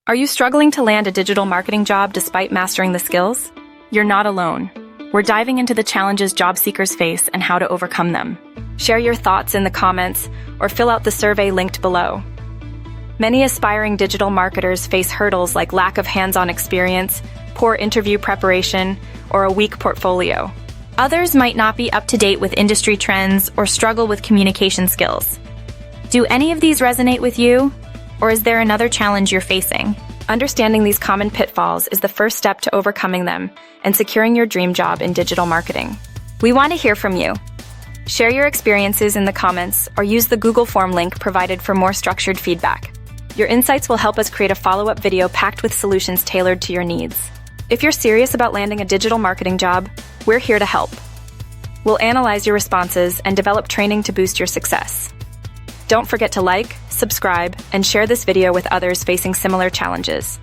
Are you struggling to land a digital marketing job despite mastering the skills? You're not alone. We're diving into the challenges job seekers face and how to overcome them. Share your thoughts in the comments or fill out the survey linked below. Many aspiring digital marketers face hurdles like lack of hands-on experience, poor interview preparation, or a weak portfolio. Others might not be up to date with industry trends or struggle with communication skills. Do any of these resonate with you? Or is there another challenge you're facing? Understanding these common pitfalls is the first step to overcoming them and securing your dream job in digital marketing. We want to hear from you. Share your experiences in the comments or use the Google form link provided for more structured feedback. Your insights will help us create a follow-up video packed with solutions tailored to your needs. If you're serious about landing a digital marketing job, we're here to help. We'll analyze your responses and develop training to boost your success. Don't forget to like, subscribe, and share this video with others facing similar challenges.